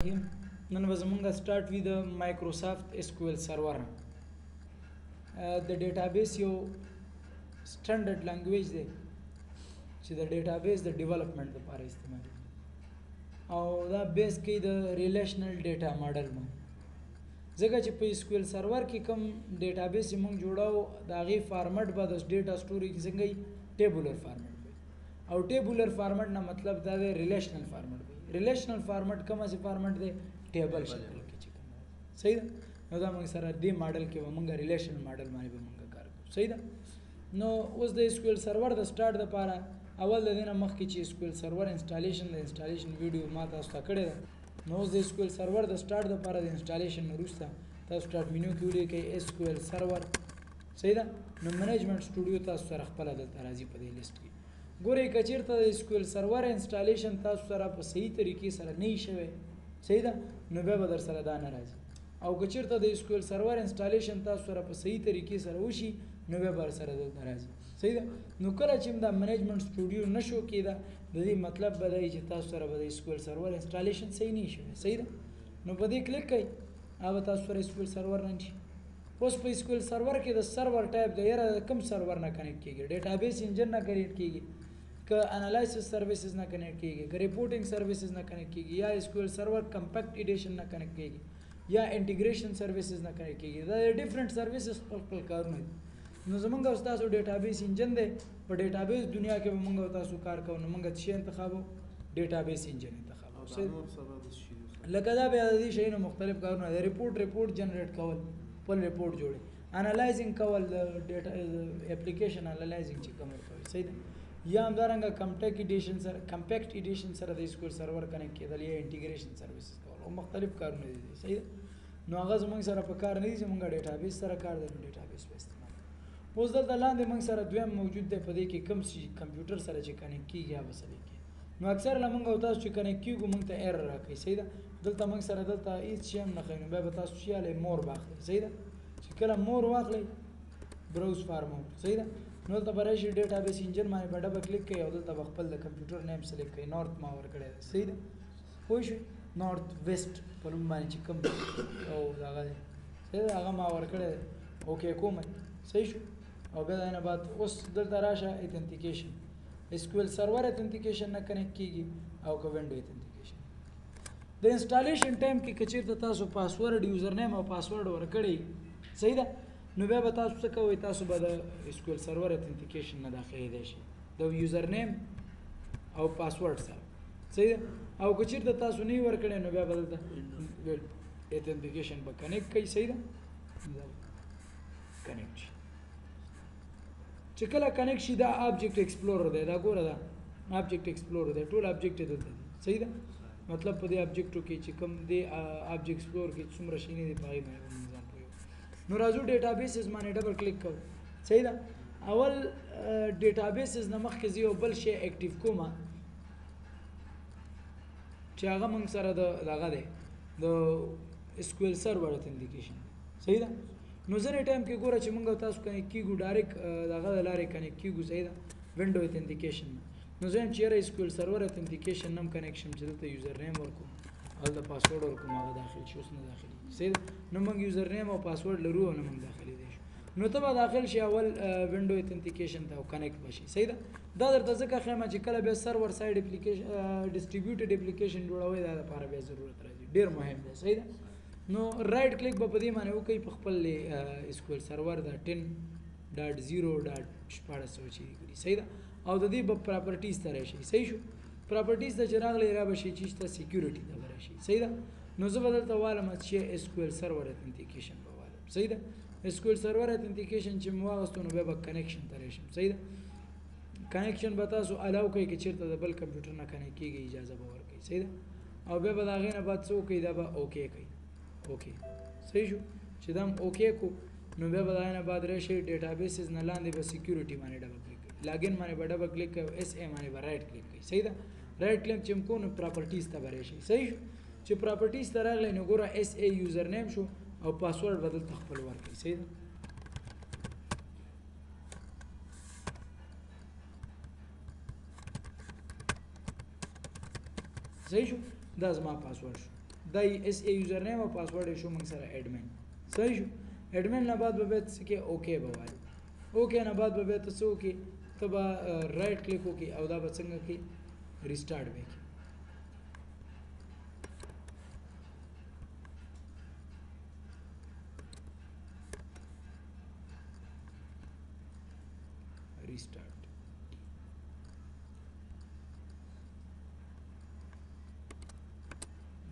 نن به زمونږ سٹارټ وي د مایکروسافت SQL سرور د ډیټابیس یو سټانډرډ لانګویج دی چې د ډیټابیس د ډیولپمنٹ لپاره استعمالي او دا بیس کې د ریلیشنل ډیټا ماډل باندې ځکه چې په SQL سرور کې کوم ډیټابیس موږ جوړاو د هغې فارمټ به د ډیټا سټوري کې څنګه وي ټیبولر فارمټ وي او ټیبولر فارمټ نه مطلب دا دی ریلیشنل فارمټ وي ریلیشنل فارمټ کوم چې فارمټ دی ټیبل شکل کې چې کوم صحیح ده نو دا موږ سره دې ماډل کې به موږ ریلیشنل ماډل باندې به موږ کار کوو صحیح ده نو اوس د SQL سرور د سٹارټ لپاره اول د دې نه مخکې چې SQL سرور انسټالیشن د انسټالیشن ویډیو ما تاسو ته کړی ده نو اوس د SQL سرور د سٹارټ لپاره د انسټالیشن وروسته تاسو سٹارټ مینیو کې ولیکئ SQL سرور صحیح ده نو منیجمنت سټوډیو تاسو سره خپله دلته راځي په دې لیست کې ګورئ که چېرته د SQL سرور انسټالیشن تاسو سره په صحیح طریقې سره نه وي شوی صحیح ده نو بیا به در سره دا نه راځي او که چېرته د SQL سرور انسټالیشن تاسو سره په صحیح طریقې سره وشي نو بیا به سره دلته راځي صحیح ده نو کله چې دا منیجمنت سټوډیو نشو کېده د دې مطلب به دی چې تاسو سره به د SQL سرور انسټالیشن صحیح نه شوی صحیح ده نو په دې کلیک کوئ به تاسو سره SQL سرور نه شي اوس په SQL سرور کې د سرور ټایپ د یاره کوم سرور نه کنیکټ کېږي ډیټابیس انجن نه کنیکټ کېږي که انالایسس سروسز نه کنیکټ کېږي که ریپورټینګ سروسز نه کنیکټ کېږي یا SQL سرور کمپیکټ ایډیشن نه کنیکټ کېږي یا انټیګریشن سروسز نه کنیکټ کېږي دا ډیفرنٹ سروسز خپل کارونه دي نو زمونږ او تاسو ډیټابیس انجن دی په ډیټابیس دنیا کې به مونږ او تاسو کار کوو نو مونږ څه انتخابو ډیټابیس انجن انتخابو لکه دا بیا د دې شیانو مختلف کارونه دی ریپورټ جنریټ کول خپل ریپورټ جوړي انالایزینګ کول د ډیټا اپلیکیشن انالایزینګ چې کوم کوي صحیح ده یا همدارنګه کمپیکټ ایډیشن سره د SQL سرور کنیکټ کېدل یا انټیګریشن سروسز کول او مختلف کارونه دي صحیح ده نو هغه زموږ سره په کار نه دي چې موږ ډیټابیس سره کار دی ډیټابیس په استعمال اوس دلته لاندې موږ سره دویم موجود دی په دې کې کوم شي کمپیوټر سره چې کنیکټ کېږي یا بسلې کې نو اکثر له موږ او تاسو چې کنیکټ کېږو موږ ته ایرر راکوي صحیح ده دلته موږ سره دلته هېڅ شی هم نه ښایي نو بیا به تاسو شي هلی مور واخلئ صحیح ده چې کله مور واخلئ براوز فارمټ صحیح ده نو دلته به راشي ډیټابیس انجن باندې به ډبل کلیک کوئ او دلته به خپل د کمپیوټر نیم سلیکټ کوئ نارت ما ورکړی دی صحیح ده پوه شوئ نارت ویسټ په نوم باندې چې کوم او هغه دی صحیح ده هغه ما ورکړی دی اوکې کوم صحیح شو او بیا د نه بعد اوس دلته راشه اتنټیکیشن SQL سرور اتنټیکیشن نه کنیکټ کېږي او که وینډو اتنټیکیشن د انسټالیشن ټایم کې که چېرته تاسو پاسورډ یوزر نیم او پاسورډ ورکړئ صحیح ده نو بیا به تاسو څه کوئ تاسو به د SQL سرور اتنټیکیشن نه داخلېدی شي د یوزر نیم او پاسورډ سره صحیح ده او که چېرته تاسو نه یې ورکړی نو بیا به دلته اتنټیکیشن به کنیکټ کوئ صحیح ده کنیکټ شي چې کله کنیکټ شي دا آبجیکټ ایکسپلورر دی دا ګوره دا آبجیکټ ایکسپلورر دی ټول آبجیکټ دلته دي صحیح ده مطلب په دې آبجیکټو کې چې کوم دی آبجیکټ ایکسپلورر کې څومره شي نه دي په هغې باندې ځان پوهېږو نو راځو ډیټابیسز باندې ډبل کلیک کوو صحیح ده اول ډیټابیسز نه مخکې زه یو بل شی اکټیو کوم چې هغه موږ سره د هغه دی د SQL سرور اتنټیکیشن صحیح ده نو ځینې ټایم کې ګوره چې موږ تاسو کنیکټ کېږو ډایرکټ دغه د لارې کنیکټ کېږو صحیح ده وینډو اتنټیکیشن نو زه یم چې یاره SQL سرور اتنټیکیشن نه هم کنیکټ شم چې دلته یوزر نیم ورکوم هلته پاسورډ ورکوم هغه داخل شي اوس نه داخلېږي صحیح ده نو موږ یوزر نیم او پاسورډ لرو او نه موږ داخلېدی شو نو ته به داخل شي اول وینډو اتنټیکیشن ته او کنیکټ به شي صحیح ده دا درته ځکه ښیم چې کله بیا سرور سایډ اپلیکیشن ډسټریبیوټډ اپلیکیشن جوړوئ دا لپاره بیا ضرورت راځي ډېر مهم دی صحیح ده نو رائټ کلیک به په دې باندې وکړئ په خپل SQL سرور د 10.0.1400 چې کړي صحیح ده او د دې به پراپرټیز ته راشي صحیح شو پراپرټیز ته چې راغلی را به شي چې ته سیکیورټي ته به راشي صحیح ده نو زه به دلته والم چې SQL سرور اتنټیکیشن به والم صحیح ده SQL سرور اتنټیکیشن چې مو واغستو نو بیا به کنیکشن ته راشم صحیح ده کنیکشن به تاسو الاو کوئ که چېرته د بل کمپیوټر نه کنیکټ کېږي اجازه به ورکوئ صحیح ده او بیا به د هغې نه بعد څه وکړئ دا به اوکې کوئ اوکې صحیح شو چې دا هم اوکې کو نو بیا به د هغې نه بعد راشئ ډیټابیسز نه لاندې به سیکیورټي باندې ډبل کلیک کوئ لاګین باندې به ډبل کلیک کوئ SA باندې به رایټ کلیک کوئ صحیح ده رایټ کلیک چې هم کوو نو پراپرټیز ته به راشئ صحیح شو چې پراپرټیز ته راغلی نو ګوره SA یوزر نیم شو او پاسورډ به دلته خپل ورکوئ صحیح ده صحیح شو دا زما پاسورډ شو دا اس ای یوزر نیم او پاسورډ شو موږ سره ایڈمن صحیح شو ایڈمن نه بعد به څه کې اوکے به وایي اوکے نه بعد به ته څه وکړي ته به رائټ کلیک وکړي او دا به څنګه کې ریسټارټ وکړي ریسټارټ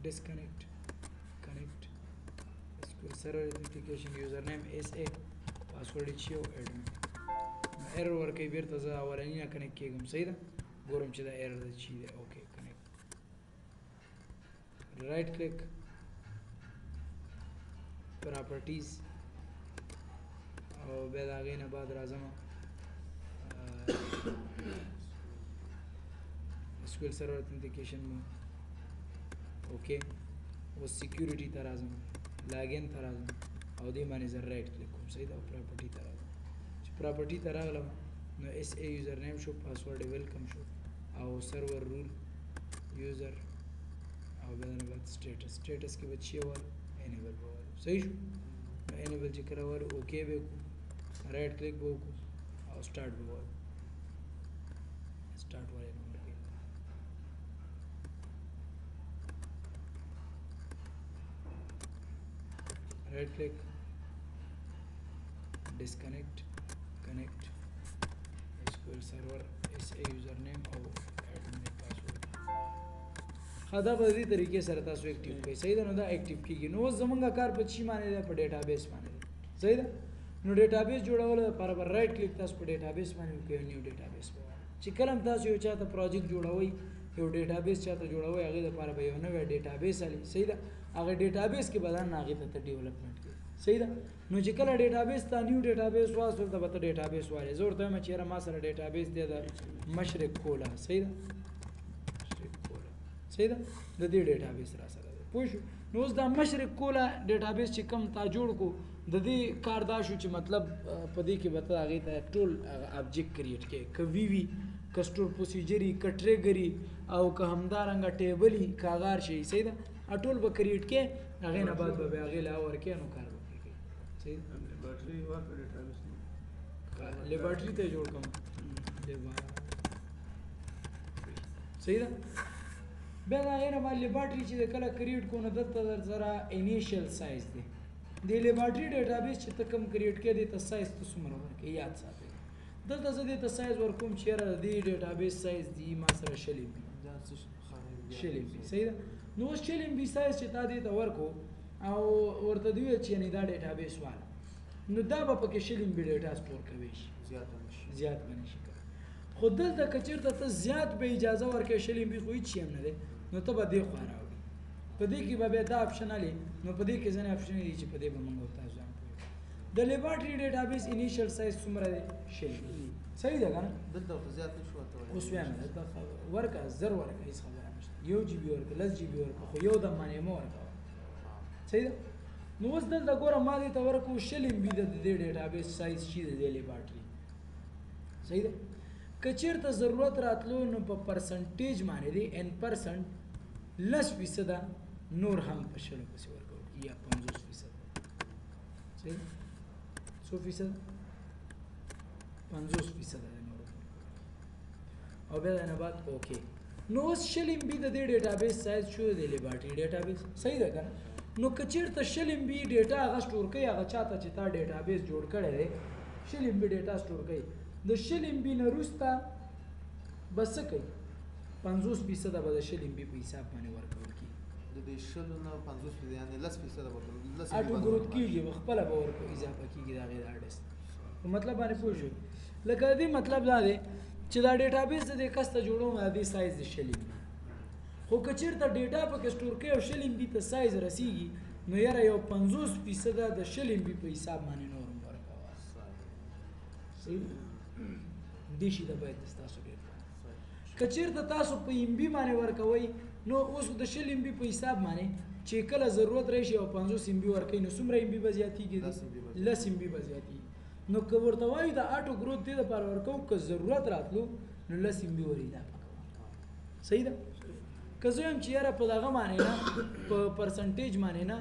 disconnect connect SQL server authentication username SA password چی او admin error ورکوي بیرته زه اولنی نه کنیکټ کیږم صحیح ده ګورم چې دا error ده چی ده اوکې کنیکټ رائټ کلیک پراپرټیز او بیا د هغې نه بعد راځم SQL server authentication مو اوکے او سکیورټي ته راځم لاګین ته راځم او دې باندې زه رائټ کلیک کوم صحیح ده او پراپرټي ته راځم چې پراپرټي ته راغلم نو اس ای یوزر نیم شو پاسورډ ویلکم شو او سرور رول یوزر او بیا نه بعد سټیټس کې به چی وال انیبل به وال صحیح شو انیبل چې کړه وال اوکے به کو رائټ کلیک به وکړو او سٹارټ به وال سٹارټ وال right click disconnect connect SQL server SA username او admin password خدا په دې طریقې سره تاسو اکټیو کړئ صحیح ده نو دا اکټیو کیږي نو زمونږ کار په چی باندې ده په ډیټابیس باندې صحیح ده نو ډیټابیس جوړول لپاره پر رائټ کلیک تاسو په ډیټابیس باندې وکړئ نیو ډیټابیس چې کلم تاسو یو چاته پروجیکټ جوړوي یو ډیټابیس چاته جوړوي هغه لپاره به یو نوې ډیټابیس علي صحیح ده هغه ډیټابیس کې بدن هغه ته ډیولپمنٹ صحیح ده نو چې کله ډیټابیس ته نیو ډیټابیس واسطه ته به ډیټابیس وایي زه ورته وایم چې یاره ما سره ډیټابیس دی د مشرق کولا صحیح ده مشرق کولا صحیح ده د دې ډیټابیس را سره ده پوه شو نو اوس دا مشرق کولا ډیټابیس چې کم تا جوړ کو د دې کار دا شو چې مطلب په دې کې به ته هغې ته ټول ابجیکټ کریټ کړې که وي وي که سټور پروسیجري که ټریګري او که همدارنګه ټیبلي که هغار شي صحیح ده ټول به کریټ کې هغې نه بعد به بیا هغې له ورکې نو کار صحیح لیبارټري ورکړه ډیټابیس لیبارټري ته جوړ کوم صحیح ده بیا دا غیر ما لیبارټري چې کله کریټ کو نو دلته در سره انیشل سایز دی د لیبارټري ډیټابیس چې ته کوم کریټ کې دی ته سایز ته څومره ورکې یاد ساتئ دلته زه دې ته سایز ورکوم چې یاره د ډیټابیس سایز دی ما سره 6 MB صحیح ده نو اوس 6 MB سایز چې تا دې ته ورکو او ورته دی چې نه دا ډیټابیس والا نو دا به پکې 6 MB ډیټا سٹور کوي زیات بنشي خو دلته که چېرته ته زیات به اجازه ورکړې 6 MB خو هېڅ شی هم نه دی نو ته به دې خوا راوړي په دې کې به بیا دا اپشن علي نو په دې کې ځینې اپشن دي چې په دې به موږ تاسو ځان پوهېږو د لیبارټري ډیټابیس انیشل سایز څومره دی 6 MB صحیح ده که نه دلته زیات نه شو اوس وایم دلته ورکړه زر ورکړه هېڅ خبره نشته 1 GB ورکړه 10 GB ورکړه خو یو دم باندې مه ورکوه صحیح ده نو اوس دلته ګوره ما دې ته ورکړو 6 MB د دې ډیټابیس سایز شي د دې لیبارټري صحیح ده که چېرته ضرورت راتلو نو په پرسنټیج باندې دی n% 10% نور هم په شلو پسې ورکول یا 50% صحیح څو فیصد 50% دی نور او بیا نه بعد اوکې نو اوس 6 MB د دې ډیټابیس سایز شو د لیبارټري ډیټابیس صحیح ده که نو که چېرته 6 MB ډیټا هغه سټور کوي هغه چاته چې تا ډیټابیس جوړ کړی دی 6 MB ډیټا سټور کوي د 6 MB نه وروسته به څه کوي 50% به د 6 MB په حساب باندې ورکول کېږي د دې 6 نه 50% یعنې 10% به اټو ګروت کېږي خپله به ورکو اضافه کېږي د هغې د هارډ ډسک په مطلب باندې پوه شوي لکه د دې مطلب دا دی چې دا ډیټابیس د دې کس ته جوړوم د دې سایز د 6 MB خو که چېرته ډیټا پکې سټور کوي او 6 MB ته سایز رسیږي نو یاره یو 50% د 6 MB په حساب باندې نور هم ورکوه صحیح دې شي ته باید ستاسو ډېر که چېرته تاسو په MB باندې ورکوئ نو اوس د 6 MB په حساب باندې چې کله ضرورت راشي او 50 MB ورکوي نو څومره MB به زیاتېږي 10 MB به زیاتېږي نو که ورته وایو د اټو ګروت دې دپاره ورکوو که ضرورت راتلو نو 10 MB ور اضافه کوو صحیح ده که زه یم چې یاره په دغه معنی نه په پرسنټیج معنی نه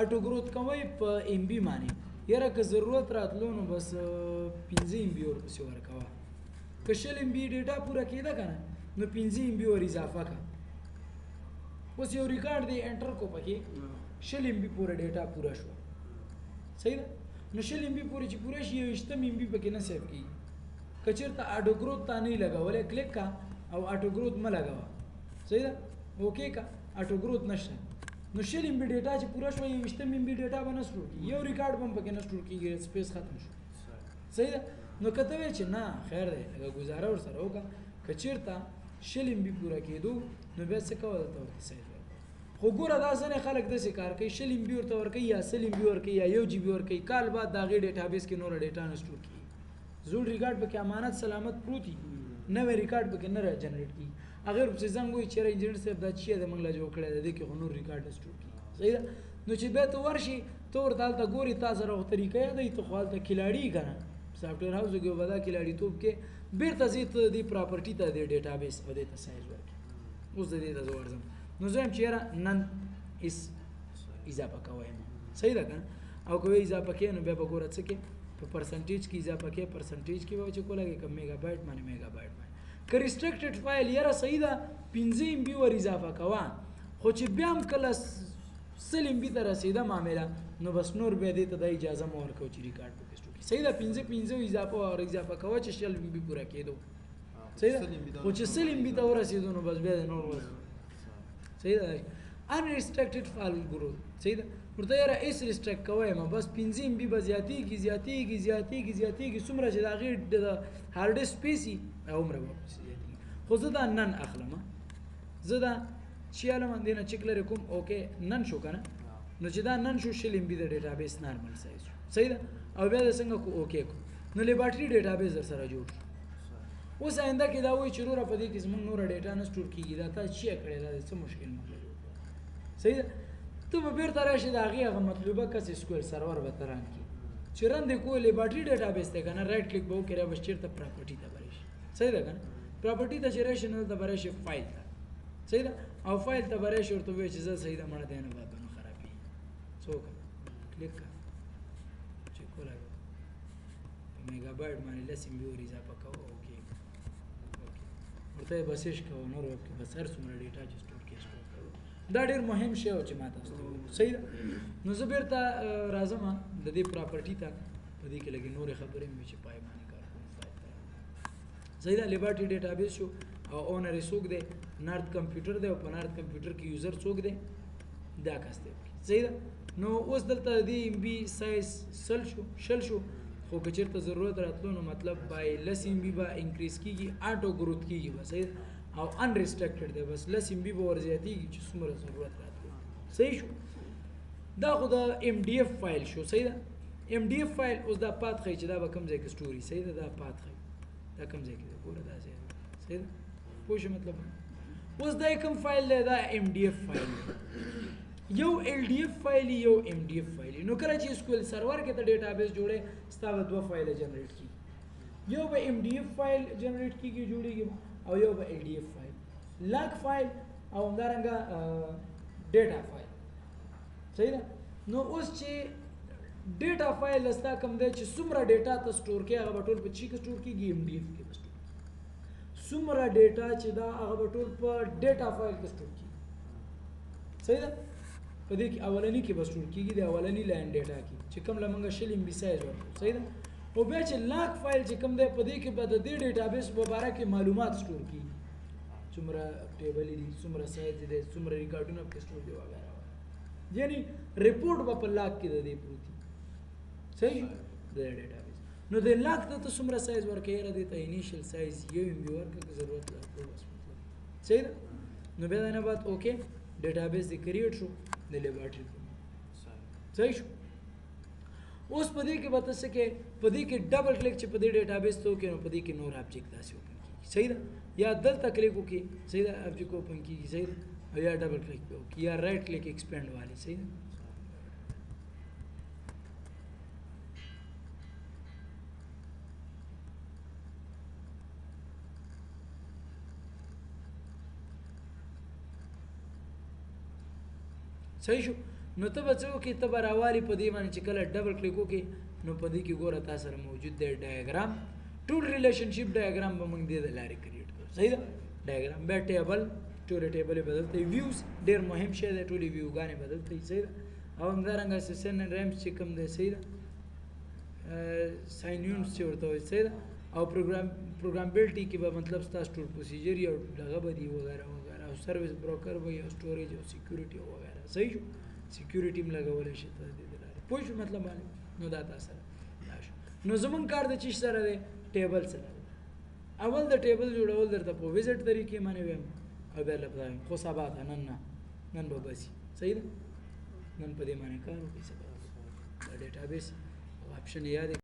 اټو گروث کوي په ام بي معنی یاره که ضرورت راتلو نو بس 15 ام بي ورپسې ورکوه که 100 ام بي ډیټا پوره کېده که نه نو 15 ام بي ور اضافه کړه اوس یو ریکارډ دی انټر کو پکې 100 ام بي پوره ډیټا پوره شو صحیح ده نو 100 ام بي پوره چې پوره شي 20 ام بي پکې نه سیف کېږي که چېرته اټو گروث تا نه لګولی کلیک کا او اټو گروث مه لګوه صحیح ده اوکې کا اټو گروث نشته نو 100 ام بي ډیټا چې پوره شو 20 ام بي ډیټا به نه سټور کېږي یو ریکارډ به هم پکې نه سټور کېږي سپیس ختم شو صحیح ده نو که ته وایې چې نه خیر دی لږه ګزاره ورسره وکړه که چېرته 100 ام بي پوره کېدو نو بیا څه کوه دلته ورته سایز ورکړه خو ګوره دا ځینې خلک داسې کار کوي 100 ام بي ورته ورکوي یا 100 ام بي ورکوي یا 1 جی بي ورکوي کال بعد د هغې ډیټابیس کې نوره ډیټا نه سټور کېږي زوړ ریکارډ پکې امانت سلامت پروت وي نوی ریکارډ پکې نه را جنریټ کېږي هغې ورپسې زنګ وایي چېرې انجینر صاحب دا چی دی موږ لا جوړ کړی دی دې کې خو نور ریکارډ نه سټور کېږي صحیح ده نو چې بیا ته ورشي ته ورته هلته ګورې تا سره خو طریقه یادوي ته خو هلته کلاړي که نه سافټویر هاوس کې به دا کلاړیتوب کې بېرته ځې ته دې پراپرټي ته دې ډیټابیس او دې ته سایز ورکړي اوس د دې ته زه ورځم نو زه یم چې یاره نن اس اضافه کوی صحیح ده که نه او که اضافه کوې نو بیا به ګوره څه کې په پرسنټیج کې اضافه کوې پرسنټیج کې به چې کو لګې که میګا بایټ باندې میګا بایټ باندې که ریسټرکټډ فایل یاره صحیح ده 15 ام بي ور اضافه کوه خو چې بیا هم کله 100 ام بي ته رسېده معامله نو بس نور بیا دې ته د اجازه مه ورکوه چې ریکارډ پکې سټور کړي صحیح ده 15 اضافه کوه چې 100 ام بي پوره کېدو صحیح ده خو چې 100 ام بي ته ورسېدو نو بس بیا د نور صحیح ده unrestricted file ګروث صحیح ده ورته یاره ایس ریسټرکټ کوی ما بس 15 ام بي به زیاتېږي څومره چې د هغې د هارډ ډسک سپیس وي هغومره به زیاتېږي خو زه دا نن اخلم زه دا چې علم دې نه چک لرې کوم اوکې نن شو که نه نو چې دا نن شو 100 ام بي د ډیټابیس نارمل سایز شو صحیح ده او بیا د څنګه کو اوکې کو نو لیبارټري ډیټابیس در سره جوړ شو اوس آینده کې دا وایي چې وروره په دې کې زموږ نوره ډیټا نه سټور کېږي دا تا چی کړې دا څه مشکل موږ جوړ صحیح ده ته به بیرته راشي د هغې هغه مطلوبه کس سکویر سرور به ته ران کړي چې رن دې کوی لیبارټري ډیټابیس دی که نه رایټ کلیک به وکړې بس چېرته پراپرټي ته به راشي صحیح ده که نه پراپرټي ته چې راشي نو دلته به راشي فایل ته صحیح ده او فایل ته به راشي ورته ووایي چې زه صحیح ده مړه دی نه بعد به نه خرابېږي څه وکړه کلیک کړه چې کوله په میګا بایټ باندې 10 ام بي ور اضافه کوه اوکې ورته یې بسیش کوه نور وکړي بس هر څومره ډیټا چې سټور کړي سټور کوه دا ډېر مهم شی و چې ما تاسو ته صحیح ده نو زه بیرته راځم د دې پراپرټي ته په دې کې لږې نورې خبرې مې چې پای باندې کار کوم صحیح ده لیبارټري ډیټابیس شو او اونر یې څوک دی نارد کمپیوټر دی او په نارد کمپیوټر کې یوزر څوک دی دا کس دی صحیح ده نو اوس دلته د ام بي سایز شل شو خو که چېرته ضرورت راتلو نو مطلب بای 10 ام بي به انکریز کېږي آټو ګروث کېږي به صحیح او انریسټرکټډ دی بس 10 ام بي به ور زیاتېږي چې څومره ضرورت راتلو صحیح شو دا خو د ام ډي اف فایل شو صحیح ده ام ډي اف فایل اوس دا پات ښیي چې دا به کوم ځای کې سټوري صحیح ده دا پات ښیي دا کوم ځای کې دی ګوره دا ځای صحیح ده پوه شو مطلب اوس دا کوم فایل دی دا ام ډي اف فایل یو ال ډي اف فایل یو ام ډي اف فایل نو کله چې اسکوئل سرور کې ته ډیټابیس جوړې ستا به دوه فایل جنریټ کیږي یو به ام ډي اف فایل جنریټ کیږي جوړیږي او یو به ال ډي اف فایل لاګ فایل او همدارنګه ډیټا فایل صحیح ده نو اوس چې ډیټا فایل ستا کوم دی چې څومره ډیټا ته سټور کې هغه به ټول په چی کې سټور کېږي ام ډي اف کې به سټور څومره ډیټا چې دا هغه به ټول په ډیټا فایل کې سټور کېږي صحیح ده په دې کې اولنی کې به سټور کېږي د اولنی لاین ډیټا کې چې کوم له موږ 100 ام بي سایز ورکړو صحیح ده او بیا چې لاګ فایل چې کوم دی په دې کې به د دې ډیټابیس په باره کې معلومات سټور کېږي څومره ټیبل دي څومره سایز دي څومره ریکارډونه پکې سټور دي وغیره یعنی رپورټ به په لاګ کې د دې پروت وي صحیح د ډیټابیس نو د لاګ ته څومره سایز ورکړې را دي ته انیشل سایز یو ام بي ورکړه که ضرورت لري بس مطلب صحیح ده نو بیا نه بعد اوکې ډیټابیس دې کریټ شو د لیبارټري صحیح شو اوس په دې کې به تاسو کې په دې کې ډبل کلیک چې په دې ډیټابیس ته وکړو په دې کې نور ابجیکټ داسې اوپن کیږي صحیح ده یا دلته کلیک وکړي صحیح ده ابجیکټ اوپن کیږي صحیح ده او یا ډبل کلیک په وکړي یا رائټ کلیک ایکسپینډ والی صحیح ده صحیح شو. نو ته به څه وکړې ته به راوالي په دې باندې چې کله ډبل کلیک وکړې نو په دې کې ګوره تا سره موجود دی ډایګرام ټول ریلیشنشپ ډایګرام به موږ دې د لارې کریټ کړو صحیح ده ډایګرام بیا ټیبل ټولې ټیبل یې بدلته ویوز ډېر مهم شی دی ټولې ویوګانې بدلته صحیح ده او همدارنګه سیسن اینډ ریمز چې کوم دی صحیح ده ساینیونز چې ورته وایي صحیح ده او پروګرامبلټي کې به مطلب ستاسو ټول پروسیجر یا دغه به دي وغیره وغیره او سروس بروکر به یا سټوریج او سکیورټي او وغیره صحیح شو سکیورټي هم لګولی شي ته دې لارې پوه شو مطلب باندې نو دا تا سره دا شو نو زمونږ کار د چی سره دی ټیبل سره اول د ټیبل جوړول درته په ویزټ طریقې باندې ویم او بیا لپاره خو سبا ته نن به بسي صحیح ده نن په دې باندې کار وکړئ دا ډیټابیس اپشن یاد